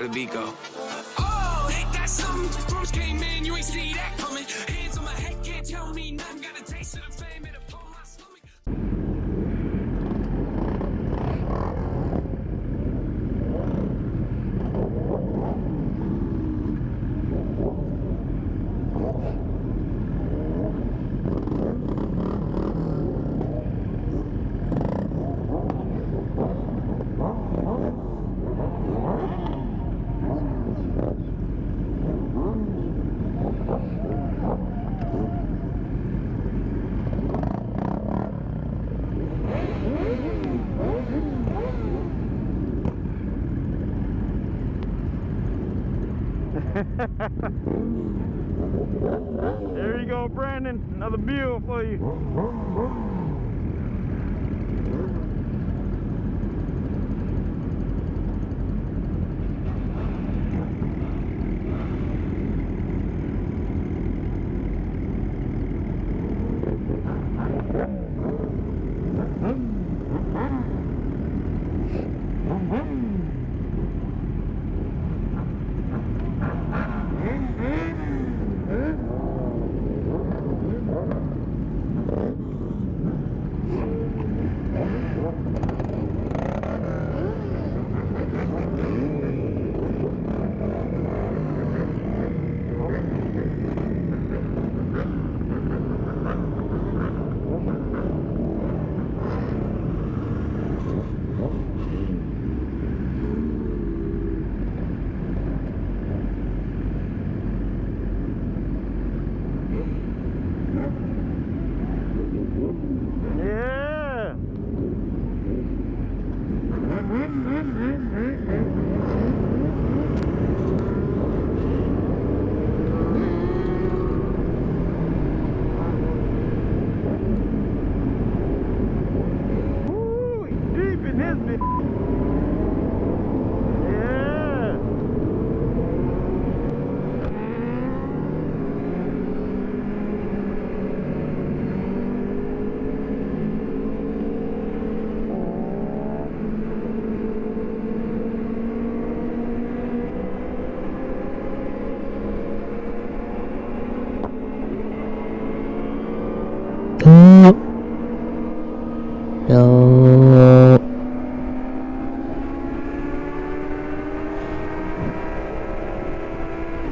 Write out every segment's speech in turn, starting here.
the beat go. Oh, ain't that something? Drums came in, you ain't see that coming. Hands on my head, can't tell me nothing. Got a taste of the fame, it'll pull my stomach. There you go, Brandon. Another view for you.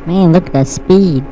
Man, look at that speed.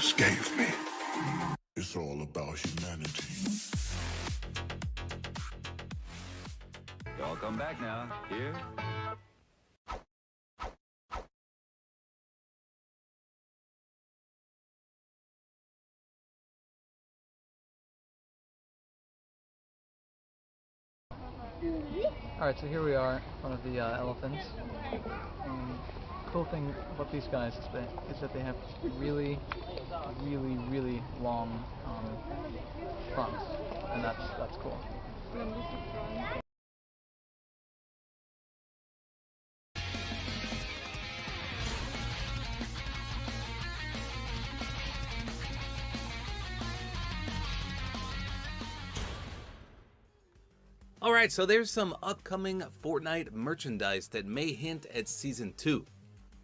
Midas gave me. It's all about humanity. Y'all come back now. Here. Alright, so here we are in front of the elephants. Cool thing about these guys is that they have really long fronts, and that's cool. Alright, so there's some upcoming Fortnite merchandise that may hint at Season 2.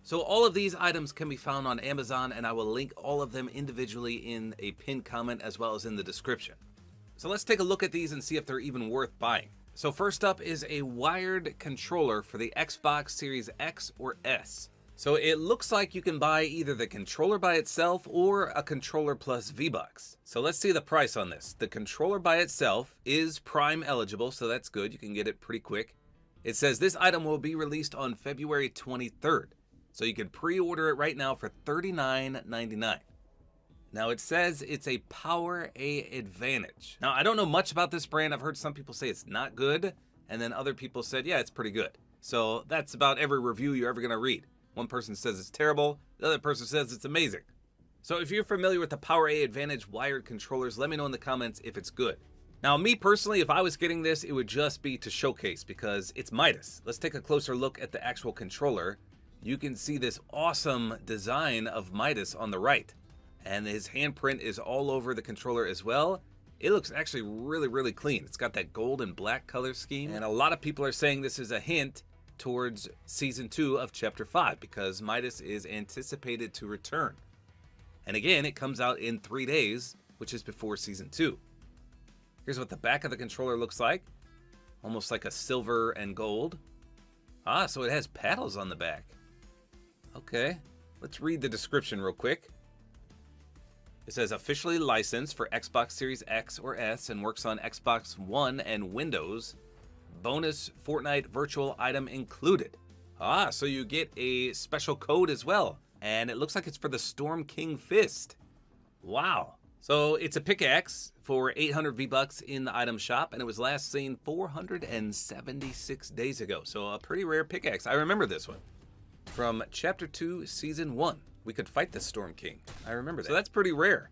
So all of these items can be found on Amazon, and I will link all of them individually in a pinned comment as well as in the description. So let's take a look at these and see if they're even worth buying. So first up is a wired controller for the Xbox Series X or S. So it looks like you can buy either the controller by itself or a controller plus V-Bucks. So let's see the price on this. The controller by itself is Prime eligible, so that's good. You can get it pretty quick. It says this item will be released on February 23rd. So you can pre-order it right now for $39.99. Now it says it's a Power A Advantage. Now I don't know much about this brand. I've heard some people say it's not good, and then other people said, yeah, it's pretty good. So that's about every review you're ever gonna read. One person says it's terrible, the other person says it's amazing. So if you're familiar with the Power A Advantage wired controllers, let me know in the comments if it's good. Now me personally, if I was getting this, it would just be to showcase because it's Midas. Let's take a closer look at the actual controller. You can see this awesome design of Midas on the right. And his handprint is all over the controller as well. It looks actually really clean. It's got that gold and black color scheme. And a lot of people are saying this is a hint towards Season 2 of Chapter 5 because Midas is anticipated to return. And again, it comes out in 3 days, which is before Season 2. Here's what the back of the controller looks like. Almost like a silver and gold. Ah, so it has paddles on the back. Okay, let's read the description real quick. It says officially licensed for Xbox Series X or S and works on Xbox One and Windows. Bonus Fortnite virtual item included. Ah, so you get a special code as well. And it looks like it's for the Storm King Fist. Wow. So it's a pickaxe for 800 V-Bucks in the item shop, and it was last seen 476 days ago. So a pretty rare pickaxe. I remember this one. From Chapter 2, Season 1. We could fight the Storm King. I remember that. So that's pretty rare.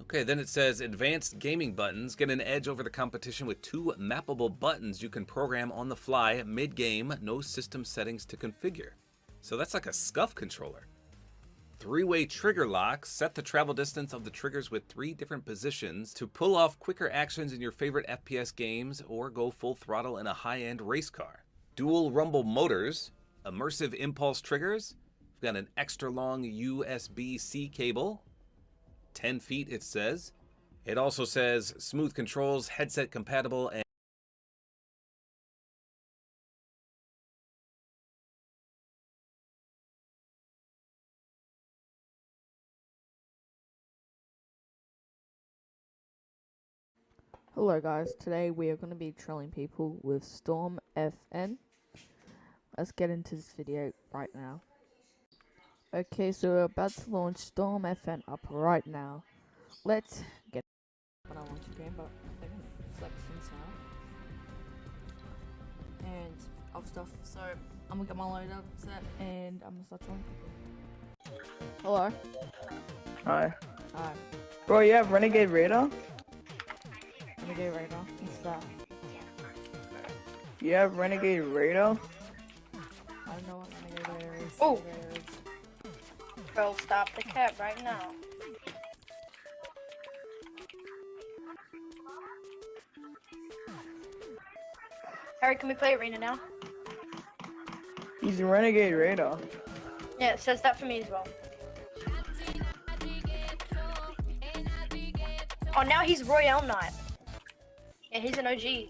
Okay, then it says advanced gaming buttons. Get an edge over the competition with 2 mappable buttons you can program on the fly mid-game. No system settings to configure. So that's like a SCUF controller. 3-way trigger locks. Set the travel distance of the triggers with 3 different positions to pull off quicker actions in your favorite FPS games or go full throttle in a high-end race car. Dual rumble motors. Immersive impulse triggers. We've got an extra long USB-C cable. 10 feet it says. It also says smooth controls, headset compatible, and Hello guys, today we are going to be trolling people with Storm FN. Let's get into this video right now. Okay, so we're about to launch Storm FN up right now. Let's get what I want to game, but I can select this now. And other stuff. So I'm gonna get my loader set and I'm gonna start trolling. Hello. Hi. Hi. Bro, you have Renegade Radar? Renegade Radar. What's that? You have Renegade Radar? I don't know what Renegade Radar is. Oh! Bro, stop the cat right now. Harry, can we play Arena now? He's Renegade Radar. Yeah, it says that for me as well. Oh, now he's Royale Knight. Yeah, he's an OG.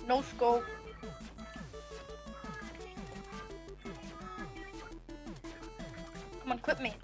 No scope. Come on, quit me.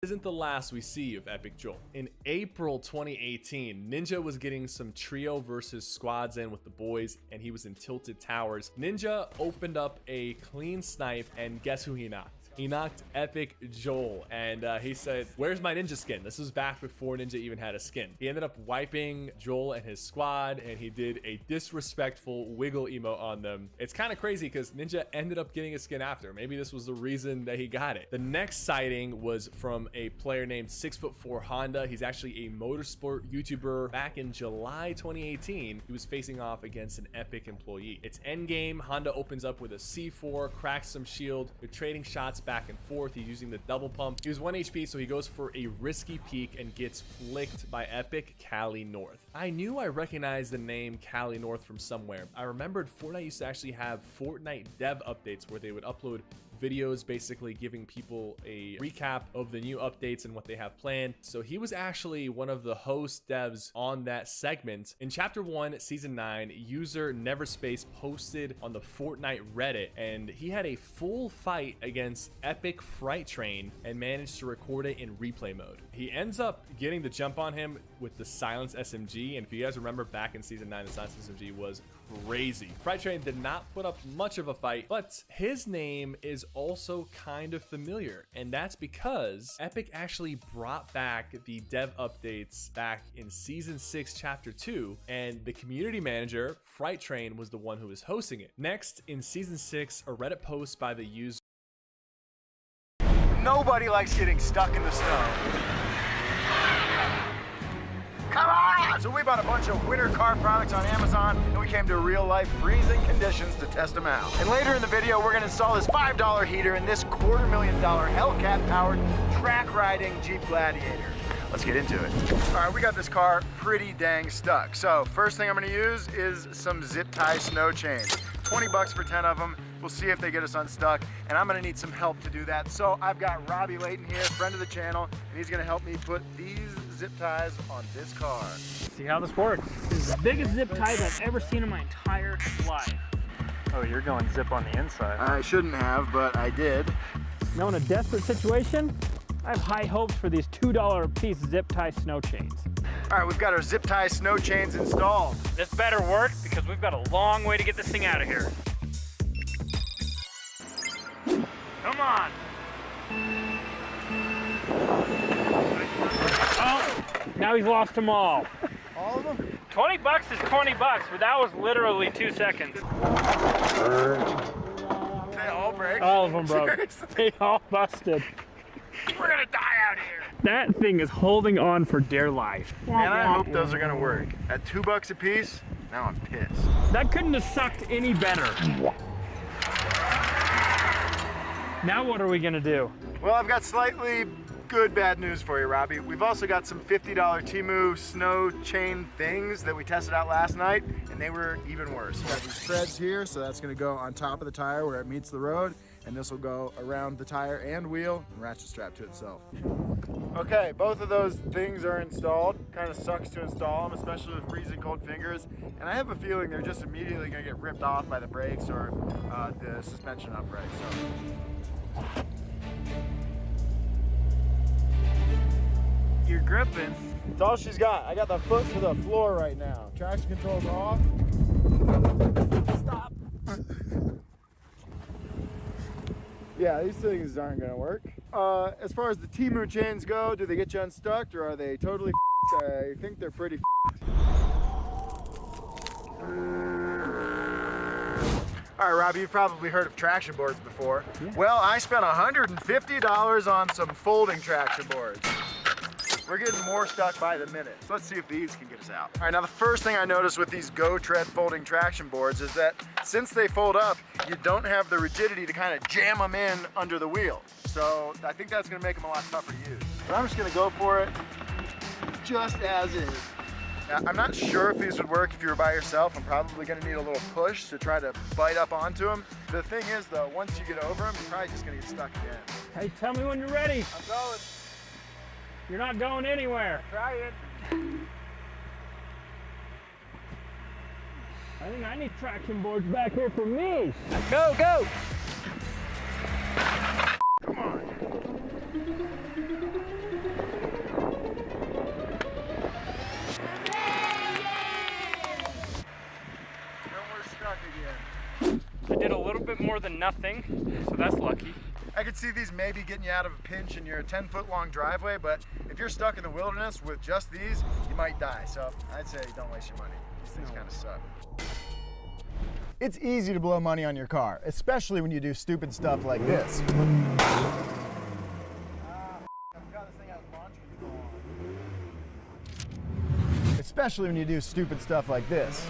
Isn't the last we see of Epic Joel. In April 2018, Ninja was getting some trio versus squads in with the boys, and he was in Tilted Towers. Ninja opened up a clean snipe, and guess who he knocked? He knocked Epic Joel, and he said, "Where's my ninja skin?" This was back before Ninja even had a skin. He ended up wiping Joel and his squad, and he did a disrespectful wiggle emote on them. It's kind of crazy because Ninja ended up getting a skin after. Maybe this was the reason that he got it. The next sighting was from a player named 6'4" Honda. He's actually a motorsport YouTuber. Back in July 2018, he was facing off against an Epic employee. It's endgame. Honda opens up with a C4, cracks some shield. They're trading shots back and forth. He's using the double pump. He was 1 HP, so he goes for a risky peek and gets flicked by Epic Cali North. I knew I recognized the name Cali North from somewhere. I remembered Fortnite used to actually have Fortnite dev updates where they would upload videos basically giving people a recap of the new updates and what they have planned. So he was actually one of the host devs on that segment. In chapter 1 season 9, user Neverspace posted on the Fortnite Reddit, and he had a full fight against Epic Fright Train and managed to record it in replay mode. He ends up getting the jump on him with the Silence SMG, and if you guys remember back in season 9, the Silence SMG was crazy. Fright Train did not put up much of a fight, but his name is also kind of familiar, and that's because Epic actually brought back the dev updates back in season 6 chapter 2, and the community manager Fright Train was the one who was hosting it. Next, in season 6, a Reddit post by the user Nobody likes getting stuck in the snow. Come on! So we bought a bunch of winter car products on Amazon, and we came to real-life freezing conditions to test them out. And later in the video, we're gonna install this $5 heater in this $250,000 Hellcat-powered track-riding Jeep Gladiator. Let's get into it. All right, we got this car pretty dang stuck. So first thing I'm gonna use is some zip tie snow chains. 20 bucks for 10 of them. We'll see if they get us unstuck, and I'm gonna need some help to do that. So I've got Robbie Layton here, friend of the channel, and he's gonna help me put these zip ties on this car. See how this works. This is the biggest zip ties I've ever seen in my entire life. Oh, you're going zip on the inside. I shouldn't have, but I did. Now in a desperate situation, I have high hopes for these $2 a piece zip tie snow chains. All right, we've got our zip tie snow chains installed. This better work because we've got a long way to get this thing out of here. Come on. Oh, now he's lost them all. All of them? 20 bucks is 20 bucks, but that was literally 2 seconds. They all break? All of them broke. They all busted. We're gonna die out here. That thing is holding on for dear life. Man, I hope those are gonna work. At 2 bucks a piece, now I'm pissed. That couldn't have sucked any better. Now what are we gonna do? Well, I've got slightly good bad news for you, Robbie. We've also got some $50 Temu snow chain things that we tested out last night, and they were even worse. We've got these threads here, so that's gonna go on top of the tire where it meets the road, and this will go around the tire and wheel and ratchet strap to itself. Okay, both of those things are installed. Kind of sucks to install them, especially with freezing cold fingers. And I have a feeling they're just immediately gonna get ripped off by the brakes or the suspension upright. So. You're gripping. It's all she's got. I got the foot to the floor right now. Traction control's off. Stop. Yeah, these things aren't gonna work. As far as the Temu chains go, do they get you unstuck or are they totally f***ed? I think they're pretty f***ed. All right, Robbie, you've probably heard of traction boards before. Yeah. Well, I spent $150 on some folding traction boards. We're getting more stuck by the minute. So let's see if these can get us out. All right, now the first thing I noticed with these GoTread folding traction boards is that since they fold up, you don't have the rigidity to kind of jam them in under the wheel. So I think that's gonna make them a lot tougher to use. But I'm just gonna go for it just as is. Now, I'm not sure if these would work if you were by yourself. I'm probably gonna need a little push to try to bite up onto them. The thing is though, once you get over them, you're probably just gonna get stuck again. Hey, tell me when you're ready. I'm going. You're not going anywhere. Try it. I think I need traction boards back here for me. Go, go! Come on. And we're stuck again. I did a little bit more than nothing, so that's lucky. I could see these maybe getting you out of a pinch in your 10-foot long driveway, but if you're stuck in the wilderness with just these, you might die. So I'd say don't waste your money. These things kind of suck. It's easy to blow money on your car, especially when you do stupid stuff like this. Especially when you do stupid stuff like this.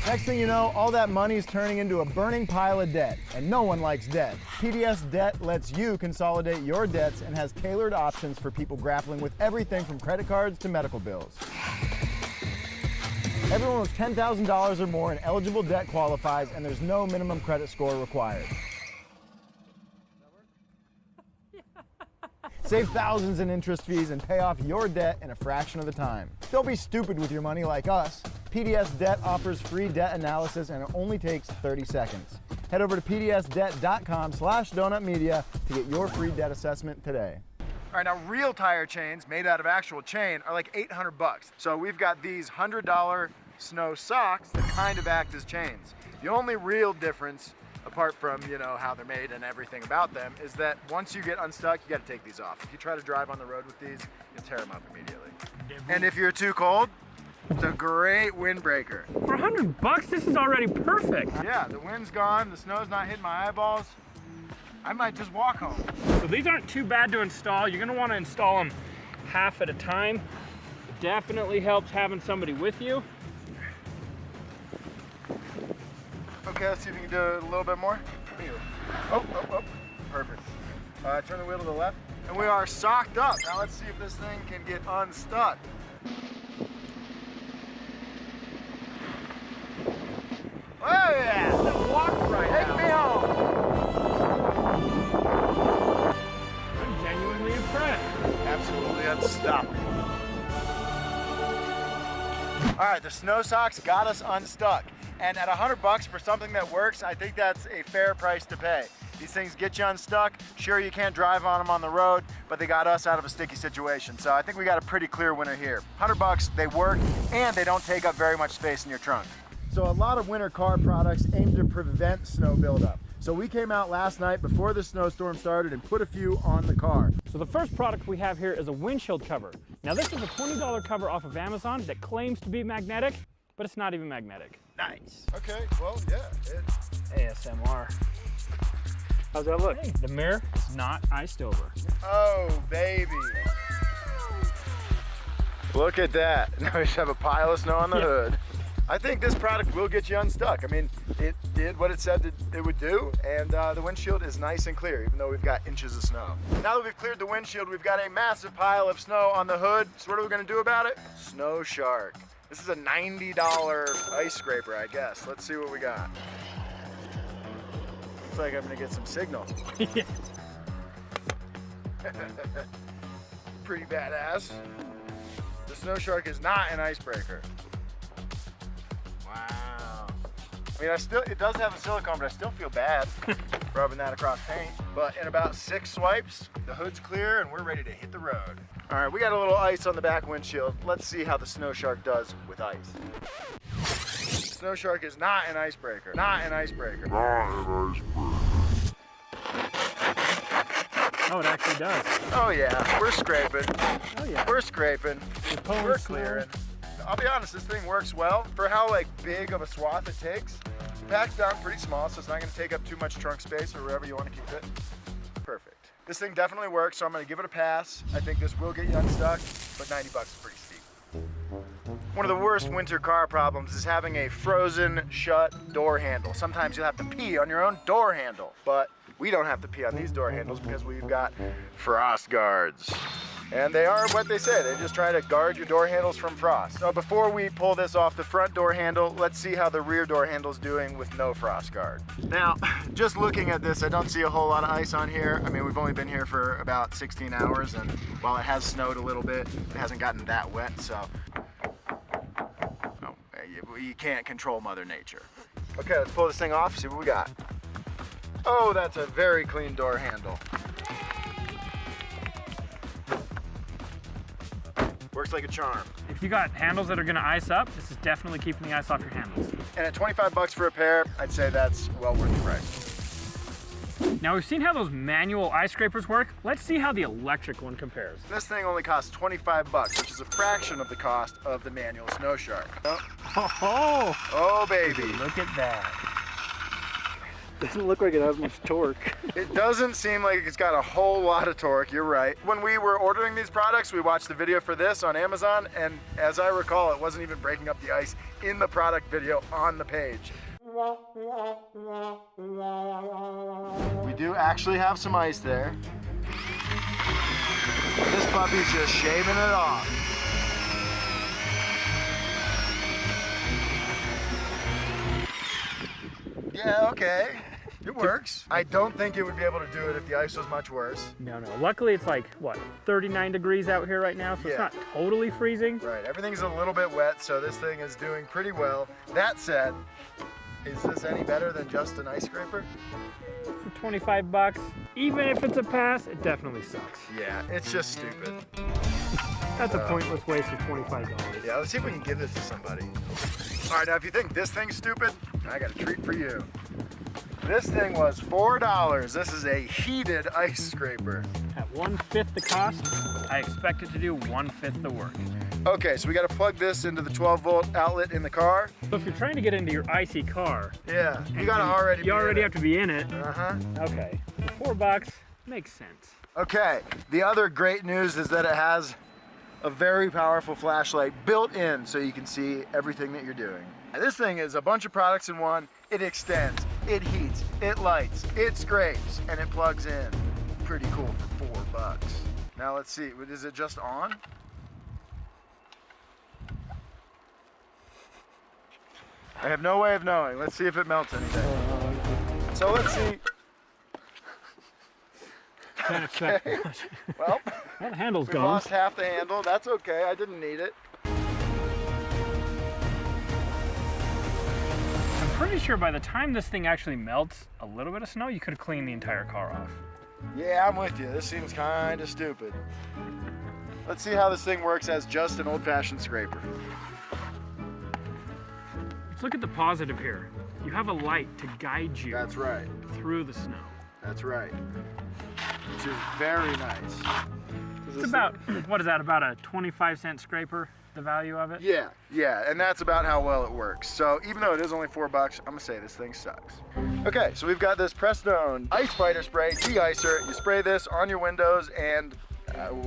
Next thing you know, all that money is turning into a burning pile of debt, and no one likes debt. PDS Debt lets you consolidate your debts and has tailored options for people grappling with everything from credit cards to medical bills. Everyone with $10,000 or more in eligible debt qualifies, and there's no minimum credit score required. Save thousands in interest fees and pay off your debt in a fraction of the time. Don't be stupid with your money like us. PDS Debt offers free debt analysis and it only takes 30 seconds. Head over to pdsdebt.com/donutmedia to get your free debt assessment today. All right, now real tire chains made out of actual chain are like 800 bucks. So we've got these $100 snow socks that kind of act as chains. The only real difference, apart from, you know, how they're made and everything about them, is that once you get unstuck, you gotta take these off. If you try to drive on the road with these, you tear them up immediately. And if you're too cold, it's a great windbreaker. For $100, this is already perfect. Yeah, the wind's gone, the snow's not hitting my eyeballs. I might just walk home. So these aren't too bad to install. You're gonna wanna install them half at a time. It definitely helps having somebody with you. Okay, let's see if we can do it a little bit more. Oh, perfect. Turn the wheel to the left. And we are socked up. Now let's see if this thing can get unstuck. Oh yeah! Walk right Take me home! I'm genuinely impressed. Absolutely unstoppable. All right, the snow socks got us unstuck. And at $100 for something that works, I think that's a fair price to pay. These things get you unstuck. Sure, you can't drive on them on the road, but they got us out of a sticky situation. So I think we got a pretty clear winner here. $100, they work, and they don't take up very much space in your trunk. So a lot of winter car products aim to prevent snow buildup. So we came out last night before the snowstorm started and put a few on the car. So the first product we have here is a windshield cover. Now this is a $20 cover off of Amazon that claims to be magnetic, but it's not even magnetic. Nice. Okay, well, yeah. ASMR. How's that look? Hey, the mirror is not iced over. Oh, baby. Look at that. Now we just have a pile of snow on the hood. I think this product will get you unstuck. I mean, it did what it said it would do, and the windshield is nice and clear, even though we've got inches of snow. Now that we've cleared the windshield, we've got a massive pile of snow on the hood. So what are we gonna do about it? Snow Shark. This is a $90 ice scraper, I guess. Let's see what we got. Looks like I'm gonna get some signal. Pretty badass. The Snow Shark is not an icebreaker. Wow. I mean, it does have a silicone, but I still feel bad rubbing that across paint. But in about 6 swipes, the hood's clear and we're ready to hit the road. All right, we got a little ice on the back windshield. Let's see how the Snow Shark does with ice. Snow Shark is not an icebreaker. Not an icebreaker. Oh, it actually does. Oh yeah, we're scraping. Oh yeah. We're scraping. We're clearing. I'll be honest, this thing works well. For how like big of a swath it takes, packed down pretty small, so it's not gonna take up too much trunk space or wherever you wanna keep it. Perfect. This thing definitely works, so I'm gonna give it a pass. I think this will get you unstuck, but $90 is pretty steep. One of the worst winter car problems is having a frozen shut door handle. Sometimes you'll have to pee on your own door handle, but we don't have to pee on these door handles because we've got frost guards. And they are what they say. They just try to guard your door handles from frost. So before we pull this off the front door handle, let's see how the rear door handle's doing with no frost guard. Now, just looking at this, I don't see a whole lot of ice on here. I mean, we've only been here for about 16 hours, and while it has snowed a little bit, it hasn't gotten that wet, so you can't control Mother Nature. Okay, let's pull this thing off, see what we got. Oh, that's a very clean door handle. Works like a charm. If you got handles that are gonna ice up, this is definitely keeping the ice off your handles. And at 25 bucks for a pair, I'd say that's well worth the price. Now we've seen how those manual ice scrapers work. Let's see how the electric one compares. This thing only costs 25 bucks, which is a fraction of the cost of the manual Snow Shark. Oh baby. Look at that. Doesn't look like it has much torque. It doesn't seem like it's got a whole lot of torque, you're right. When we were ordering these products, we watched the video for this on Amazon, and as I recall, it wasn't even breaking up the ice in the product video on the page. We do actually have some ice there. This puppy's just shaving it off. Yeah, okay. It works. I don't think it would be able to do it if the ice was much worse. No. Luckily it's like, what, 39 degrees out here right now, so Yeah. it's not totally freezing. Right, everything's a little bit wet, so this thing is doing pretty well. That said, is this any better than just an ice scraper? For 25 bucks, even if it's a pass, it definitely sucks. Yeah, it's just stupid. That's a pointless waste of $25. Yeah, let's see if we can give this to somebody. All right, now if you think this thing's stupid, I got a treat for you. This thing was $4. This is a heated ice scraper. At 1/5 the cost, I expect it to do 1/5 the work. Okay, so we got to plug this into the 12-volt outlet in the car. So if you're trying to get into your icy car, Yeah, you got to already. you already have to be in it. Uh-huh. Okay, for $4 makes sense. Okay, the other great news is that it has a very powerful flashlight built in so you can see everything that you're doing. And this thing is a bunch of products in one. It extends, it heats, it lights, it scrapes, and it plugs in. Pretty cool for $4. Now let's see, is it just on? I have no way of knowing. Let's see if it melts anything. So let's see. Can't expect Okay. much. Well, That handle's we gone. lost half the handle. That's okay. I didn't need it. I'm pretty sure by the time this thing actually melts a little bit of snow, you could clean the entire car off. Yeah, I'm with you. This seems kind of stupid. Let's see how this thing works as just an old-fashioned scraper. Let's look at the positive here. You have a light to guide you That's right. through the snow. That's right. Which is very nice. It's about, what is that, about a 25-cent scraper, the value of it? Yeah, and that's about how well it works. So even though it is only $4, I'm gonna say this thing sucks. Okay, so we've got this Prestone Ice Fighter Spray de-icer. You spray this on your windows and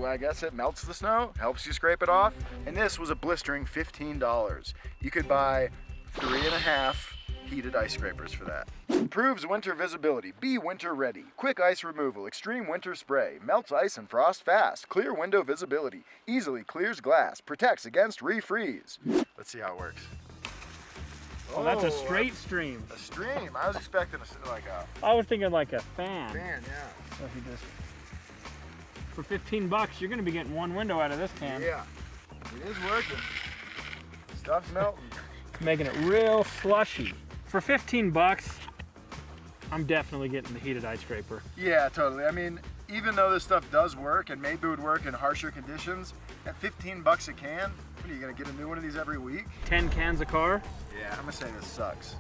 I guess it melts the snow, helps you scrape it off. And this was a blistering $15. You could buy 3.5 heated ice scrapers for that. Improves winter visibility. Be winter ready. Quick ice removal. Extreme winter spray. Melts ice and frost fast. Clear window visibility. Easily clears glass. Protects against refreeze. Let's see how it works. Well, that's a straight stream. A stream. I was expecting like a I was thinking like a fan. fan, yeah. So if you just, for 15 bucks, you're gonna be getting one window out of this can. Yeah. It is working. Stuff's melting. Making it real slushy. For 15 bucks, I'm definitely getting the heated ice scraper. Yeah, totally. I mean, even though this stuff does work and maybe it would work in harsher conditions, at 15 bucks a can, what are you gonna get a new one of these every week? 10 cans a car. Yeah, I'm gonna say this sucks.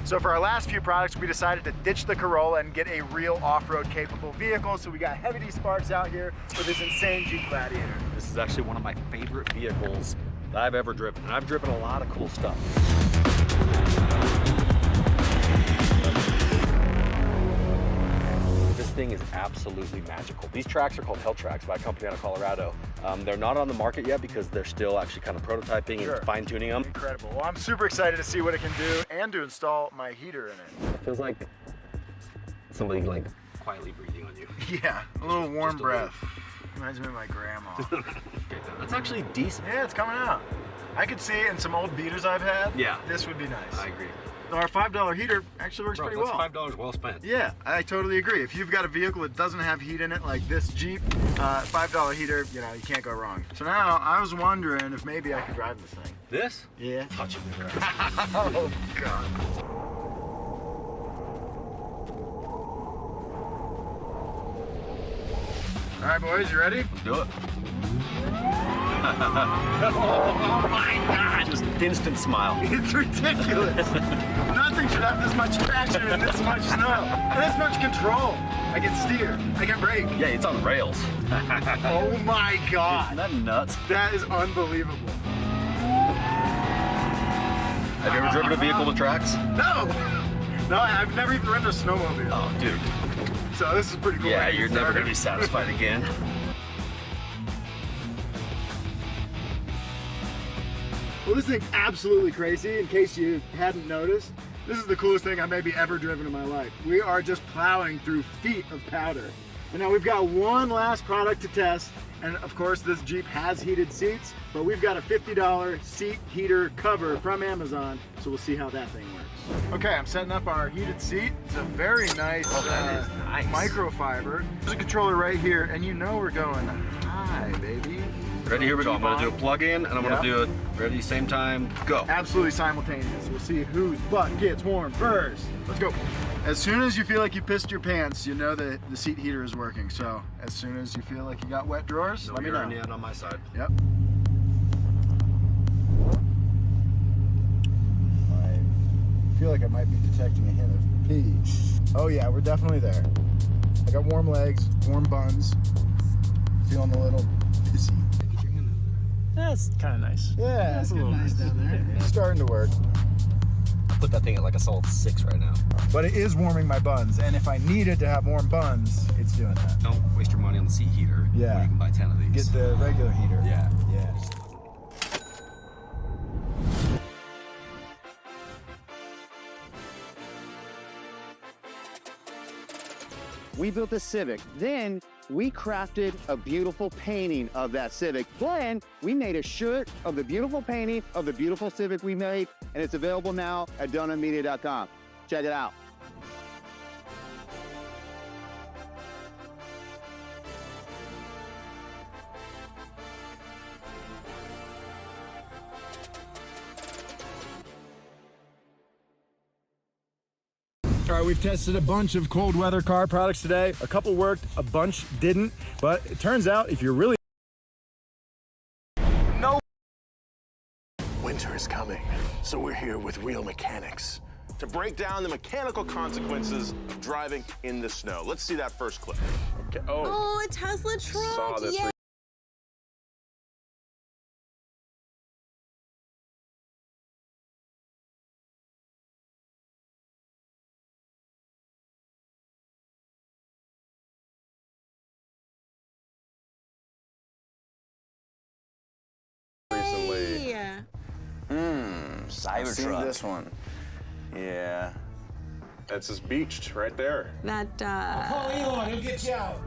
So for our last few products, we decided to ditch the Corolla and get a real off-road capable vehicle. So we got Heavy D Sparks out here with this insane Jeep Gladiator. This is actually one of my favorite vehicles that I've ever driven, and I've driven a lot of cool stuff. This thing is absolutely magical. These tracks are called Hell Tracks by a company out of Colorado. They're not on the market yet because they're still actually kind of prototyping and fine-tuning them. Incredible. Well, I'm super excited to see what it can do and to install my heater in it. It feels like somebody like quietly breathing on you. Yeah, a little warm Just a breath. Reminds me of my grandma. That's actually decent. Yeah, it's coming out. I could see in some old beaters I've had. Yeah. This would be nice. I agree. Our $5 heater actually works pretty well. That's $5 well spent. Yeah, I totally agree. If you've got a vehicle that doesn't have heat in it, like this Jeep, $5 heater, you know, you can't go wrong. So now I was wondering if maybe I could drive this thing. This? Yeah. Touch it. Oh, God. All right, boys, you ready? Let's do it. Oh my God! Just instant smile. It's ridiculous. Nothing should have this much traction and this much snow. And this much control. I can steer. I can brake. Yeah, it's on rails. Oh my God. Isn't that nuts? That is unbelievable. Have you ever driven a vehicle with tracks? No. No, I've never even ridden a snowmobile. Oh, dude. So this is pretty cool. Yeah, you're never going to be satisfied again. Well, this thing's absolutely crazy. In case you hadn't noticed, this is the coolest thing I've maybe ever driven in my life. We are just plowing through feet of powder. And now we've got one last product to test. And of course, this Jeep has heated seats, but we've got a $50 seat heater cover from Amazon. So we'll see how that thing works. Okay, I'm setting up our heated seat. It's a very nice, nice. microfiber. There's a controller right here, and you know we're going high, baby. Ready, here we go. I'm going to do a plug-in, and I'm going to do it ready, same time, go. Absolutely simultaneous. We'll see whose butt gets warm first. Let's go. As soon as you feel like you pissed your pants, you know that the seat heater is working. So as soon as you feel like you got wet drawers, let me know. Yet on my side. Yep. I feel like I might be detecting a hint of pee. Oh yeah, we're definitely there. I got warm legs, warm buns, feeling a little pissy. That's kind of nice. Yeah, it's a little nice down there. It's starting to work. I put that thing at like a solid 6 right now. But it is warming my buns, and if I needed to have warm buns, it's doing that. Don't waste your money on the seat heater. Yeah. When you can buy 10 of these. Get the regular heater. Yeah. Yeah. We built a Civic. Then we crafted a beautiful painting of that Civic. Then we made a shirt of the beautiful painting of the beautiful Civic we made, and it's available now at donutmedia.com. Check it out. All right, we've tested a bunch of cold weather car products today. A couple worked, a bunch didn't, but it turns out if you're really Winter is coming, so we're here with Real Mechanics to break down the mechanical consequences of driving in the snow. Let's see that first clip. Okay. Oh, a Tesla truck. Saw this. Yeah. Recently. Yeah. I've seen this one. Yeah. That's his beached right there. That, Call Elon, he'll get you out.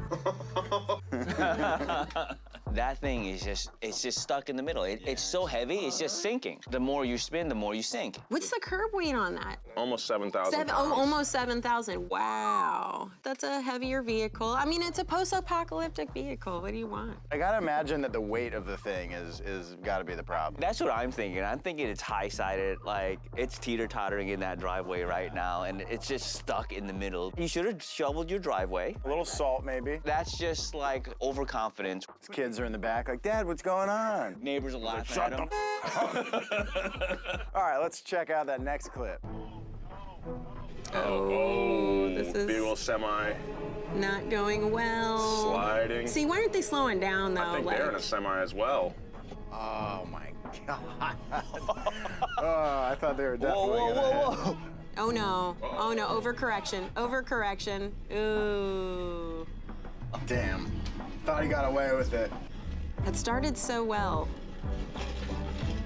That thing is it's just stuck in the middle. It's so heavy, it's just sinking. The more you spin, the more you sink. What's the curb weight on that? Almost 7,000 Oh, almost 7,000. Wow. That's a heavier vehicle. I mean, it's a post-apocalyptic vehicle. What do you want? I gotta imagine that the weight of the thing is gotta be the problem. That's what I'm thinking. I'm thinking it's high-sided, like it's teeter-tottering in that driveway right now, and it's just stuck in the middle. You should have shoveled your driveway. A little salt, maybe. That's just like overconfidence. Kids are in the back like, Dad, what's going on? Neighbors are laughing Shut at him. All right, let's check out that next clip. Oh, this is big old semi. Not going well. Sliding. See, why aren't they slowing down, though? I think they're in a semi as well. Oh, my God. Oh, I thought they were definitely Whoa. Oh, no. Oh, no. Overcorrection. Overcorrection. Ooh. Damn. Thought he got away with it. It started so well.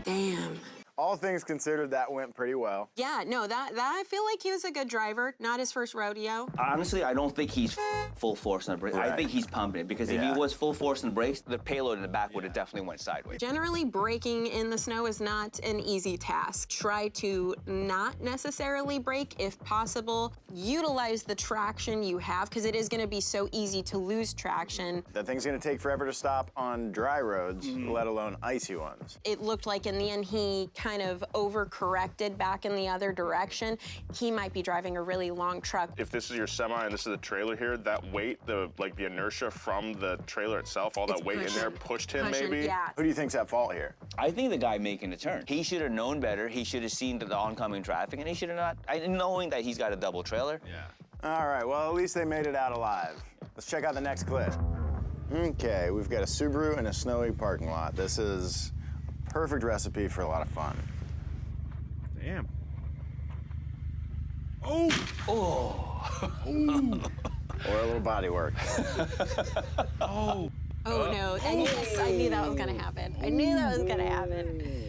Damn. All things considered, that went pretty well. Yeah, no, that I feel like he was a good driver. Not his first rodeo. Honestly, I don't think he's full force on the brakes. I Right. think he's pumping it because if he was full force on the brakes, the payload in the back would have definitely went sideways. Generally, braking in the snow is not an easy task. Try to not necessarily brake if possible. Utilize the traction you have because it is going to be so easy to lose traction. That thing's gonna take forever to stop on dry roads, let alone icy ones. It looked like in the end he kind of overcorrected back in the other direction. He might be driving a really long truck. If this is your semi and this is the trailer here, that weight, the inertia from the trailer itself, all that weight in there pushed him maybe? Yeah. Who do you think's at fault here? I think the guy making the turn. He should have known better. He should have seen the oncoming traffic, and he should have not. Knowing that he's got a double trailer. Yeah. All right, well, at least they made it out alive. Let's check out the next clip. Okay, we've got a Subaru in a snowy parking lot. This is a perfect recipe for a lot of fun. Damn. Or a little body work. Oh no, I knew that was gonna happen. I knew that was gonna happen.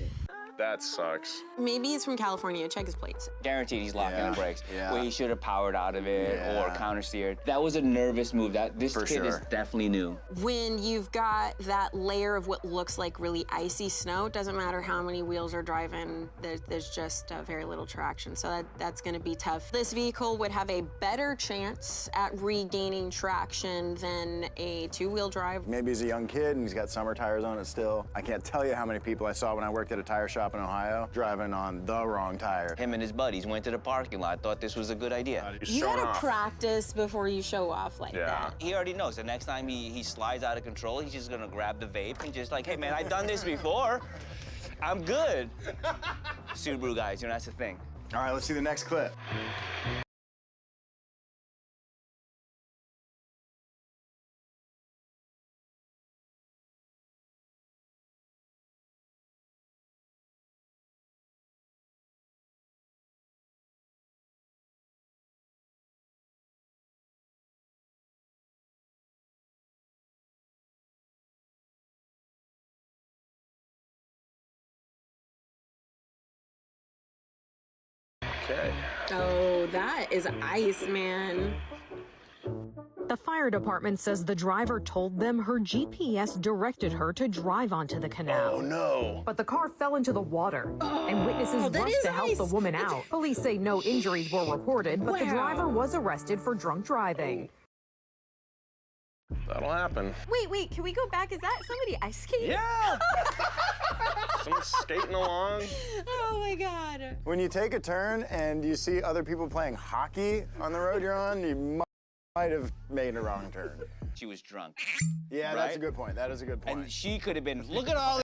That sucks. Maybe he's from California. Check his plates. Guaranteed he's locking the brakes. Yeah. Well, he should have powered out of it or countersteered. That was a nervous move. This kid is definitely new. When you've got that layer of what looks like really icy snow, it doesn't matter how many wheels are driving, there's just very little traction. So that's going to be tough. This vehicle would have a better chance at regaining traction than a two-wheel drive. Maybe he's a young kid and he's got summer tires on it still. I can't tell you how many people I saw when I worked at a tire shop in Ohio driving on the wrong tire. Him and his buddies went to the parking lot, thought this was a good idea. You gotta practice before you show off like that. He already knows. The next time he slides out of control, he's just gonna grab the vape and just like, hey man, I've done this before. I'm good. Subaru guys, that's the thing. All right, let's see the next clip. Okay. Oh, that is ice, man. The fire department says the driver told them her GPS directed her to drive onto the canal. Oh, no. But the car fell into the water, and witnesses rushed to help the woman out. Police say no injuries were reported, but the driver was arrested for drunk driving. That'll happen. Wait, can we go back? Is that somebody ice skating? Yeah! Someone's skating along. Oh my God. When you take a turn and you see other people playing hockey on the road you're on, you might have made a wrong turn. She was drunk. Yeah, that's a good point. That is a good point. And she could have been, look at all